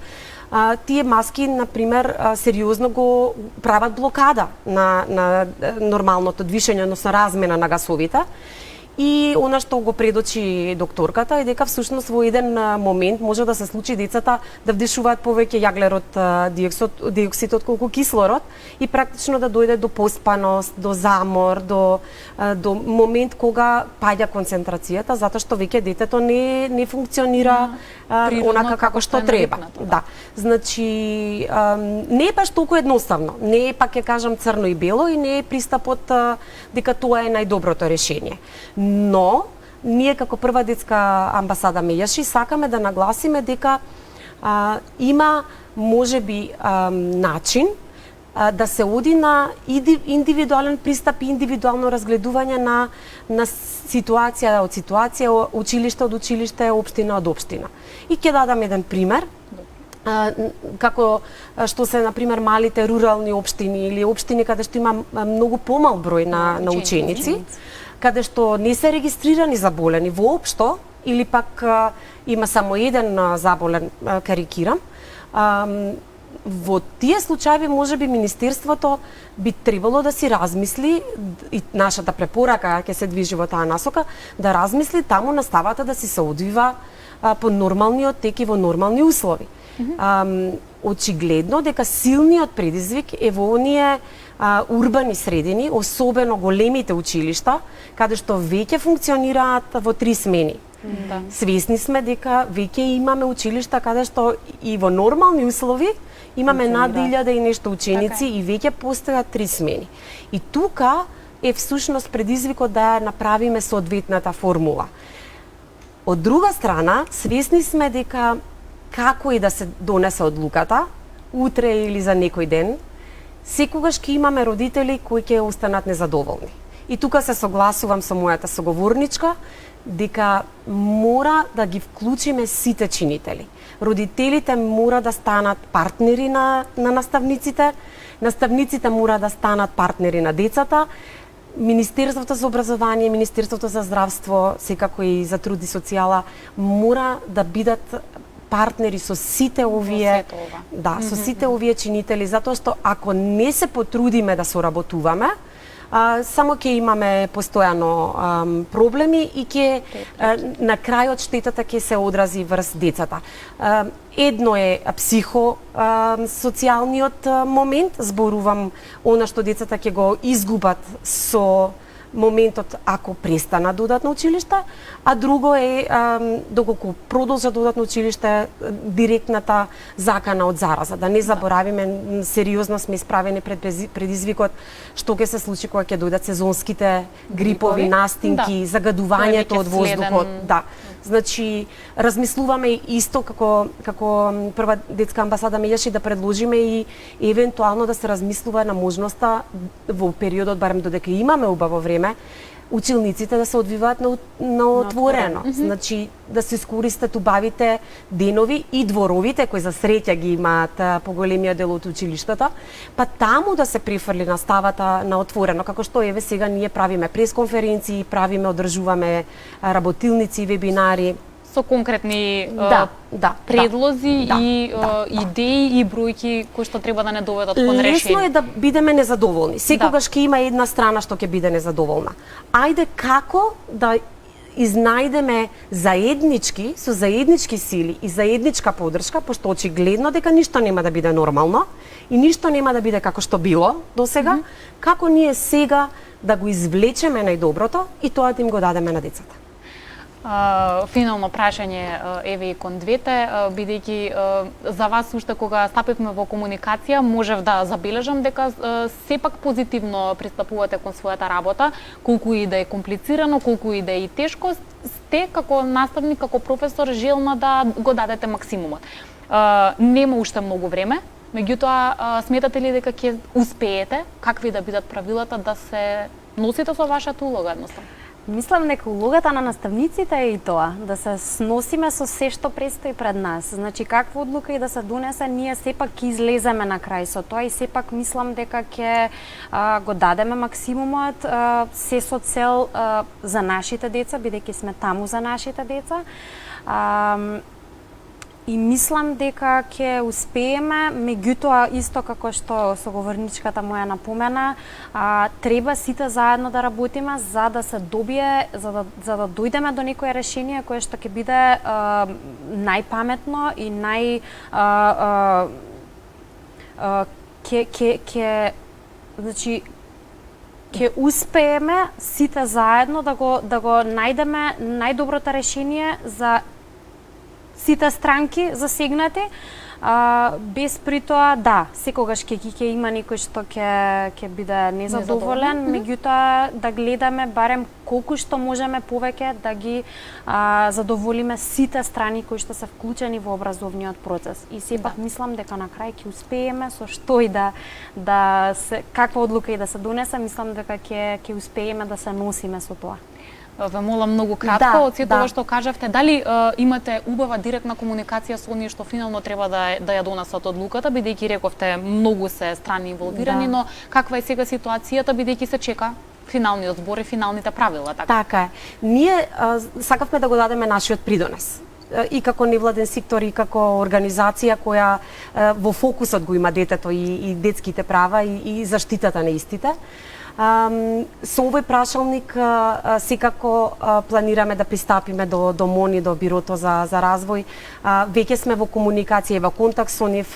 тие маски, например, сериозно го прават блокада на нормалното движење, односно размена на гасовите. И она што го предочи докторката е дека всушност во еден момент може да се случи децата да вдишуваат повеќе јаглерод диоксид отколку кислород и практично да дојде до поспаност, до замор, до момент кога паѓа концентрацијата, затоа што веќе детето не функционира онака како што треба. Да. Значи не е баш толку едноставно. Не е, пак ќе кажам, црно и бело и не е пристапот дека тоа е најдоброто решение. Но, ние како прва детска амбасада Мејаши сакаме да нагласиме дека има можеби начин да се оди на индивидуален пристап и индивидуално разгледување на ситуација од ситуација, училиште од училиште, општина од општина. И ќе дадам еден пример. Како што се, например, малите рурални општини или општини каде што има многу помал број на ученици, каде што не се регистрирани заболени воопшто, или пак има само еден заболен, карикирам, во тие случаи можеби Министерството би требало да си размисли, и нашата препорака ќе се движи во таа насока, да размисли таму наставата да се одвива по нормалниот тек и во нормални услови. Очигледно дека силниот предизвик е во оние урбани средини, особено големите училишта, каде што веќе функционираат во 3 смени. Свесни сме дека веќе имаме училишта каде што и во нормални услови имаме над 1000 и нешто ученици и веќе постојат 3 смени. И тука е всушност предизвикот да направиме соодветната формула. Од друга страна, свесни сме дека како и да се донесе одлуката, утре или за некој ден, секогаш ќе имаме родители кои ќе останат незадоволни. И тука се согласувам со мојата соговорничка, дека мора да ги вклучиме сите чинители. Родителите мора да станат партнери на наставниците, наставниците мора да станат партнери на децата, Министерството за образование, Министерството за здравство, секако и за труд и социјала, мора да бидат партнери со сите овие, со сите овие чинители, затоа што ако не се потрудиме да соработуваме, само ќе имаме постојано проблеми и ќе на крајот штетата ќе се одрази врз децата. Едно е социјалниот момент, зборувам она што децата ќе го изгубат со моментот ако престанат да одат на училиште, а друго е доколку продолжат да одат на училиште директната закана од зараза. Да не заборавиме, сериозно сме исправени пред предизвикот што ќе се случи кога ќе дојдат сезонските грипови настинки, загадувањето од воздухот. Да. Значи, размислуваме исто како прва детска амбасада меѓаше да предложиме и евентуално да се размислува на можноста во периодот, барем додека имаме убаво време, училниците да се одвиваат на отворено. Значи, да се искористат убавите денови и дворовите, кои за среќа ги имаат поголемиот дел од училиштата, па таму да се префрли наставата на отворено, како што еве сега ние правиме пресконференции, одржуваме работилници, вебинари,
со конкретни предлози и идеи и бројки кои што треба да не доведат кон решение.
Лесно е да бидеме незадоволни. Секогаш ќе има една страна што ќе биде незадоволна. Ајде како да изнајдеме заеднички, со заеднички сили и заедничка поддршка, пошто очигледно дека ништо нема да биде нормално и ништо нема да биде како што било досега, како ние сега да го извлечеме најдоброто и тоа да им го дадеме на децата.
Финално прашање еве и кон двете, бидејќи за вас уште кога стапивме во комуникација, можев да забележам дека сепак позитивно пристапувате кон својата работа, колку и да е комплицирано, колку и да е и тешко, сте како наставник, како професор желна да го дадете максимумот. Нема уште многу време, меѓутоа сметате ли дека ќе успеете, какви да бидат правилата да се носите со вашата улога едноставно?
Мислам дека улогата на наставниците е и тоа, да се сносиме со се што предстои пред нас. Значи, каква одлука и да се донесе, ние сепак ќе излеземе на крај со тоа и сепак мислам дека ќе го дадеме максимумот, се со цел за нашите деца, бидејќи сме таму за нашите деца. И мислам дека ќе успееме, меѓутоа исто како што соговорничката моја напомена, треба сите заедно да работиме за да се добие, за да дојдеме до некое решение кое што ќе биде најпаметно и значи ќе успееме сите заедно да го најдеме најдоброто решение за сите странки засегнати, без при тоа, секогаш ќе има некој што ќе биде незадоволен, меѓутоа да гледаме барем колку што можеме повеќе да ги задоволиме сите страни кои што се вклучени во образовниот процес. И сепак мислам дека на крај ќе успееме со што и каква одлука и да се донесе, мислам дека ќе успееме да се носиме со тоа.
Ве молам многу кратко од сето ова што кажавте, дали имате убава директна комуникација со оние што финално треба да ја донесат одлуката, бидејќи рековте многу се страни инволвирани, но каква е сега ситуацијата бидејќи се чека финалниот збор и финалните правила, така?
Така е. Ние сакавме да го дадеме нашиот придонес и како невладен сектор и како организација која во фокусот го има детето и детските права и заштитата на истите. Со овој прашалник секако планираме да пристапиме до МОНИ, до Бирото за развој. Веќе сме во комуникација и во контакт со нив.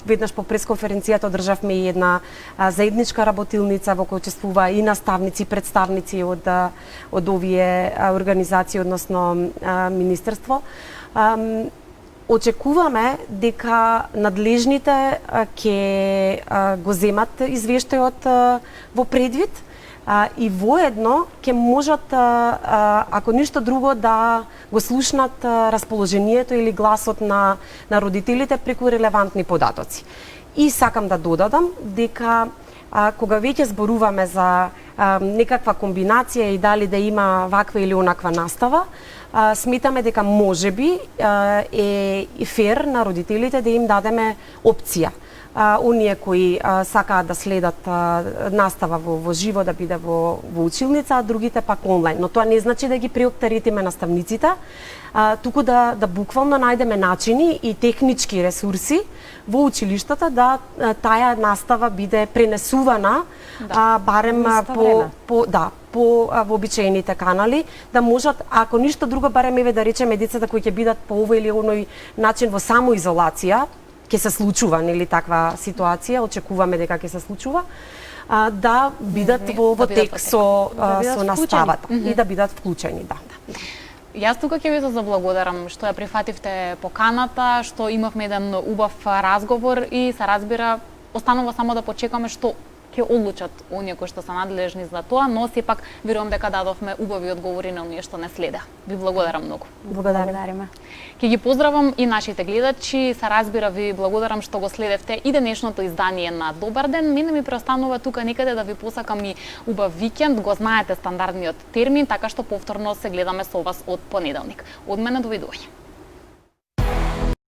Веднаш по пресконференцијата одржавме и една заедничка работилница во која учествува и наставници, представници од овие организации, односно Министерство. Очекуваме дека надлежните ќе го земат извештајот во предвид и воедно ќе можат, ако ништо друго, да го слушнат расположението или гласот на родителите преку релевантни податоци. И сакам да додадам дека кога веќе зборуваме за некаква комбинација и дали да има ваква или онаква настава, сметаме дека можеби е фер на родителите да им дадеме опција. Оние кои сакаат да следат настава во живо, да биде во училница, а другите пак онлайн. Но тоа не значи да ги преоптеретиме наставниците, туку да буквално најдеме начини и технички ресурси во училиштата да таа настава биде пренесувана барем по вообичаените канали, да можат, ако ништо друго, барем еве да речеме децата кои ќе бидат по овој или оној начин во самоизолација, ќе се случува, нели таква ситуација, очекуваме дека ќе се случува, да бидат во тек со наставата и да бидат вклучени, да.
Јас тука ќе ви заблагодарам што ја прифативте поканата, што имавме еден убав разговор и се разбира, останува само да почекаме што ќе одлучат оние кои што се надлежни за тоа, но сепак верувам дека дадовме убави одговори на оние што не следа. Ви благодарам многу.
Благодариме.
Ќе ги поздравам и нашите гледачи, се разбира ви благодарам што го следевте и денешното издание на Добар ден. Мене ми преостанува тука некаде да ви посакам и убав викенд, го знаете стандардниот термин, така што повторно се гледаме со вас од понеделник. Од мене довидување.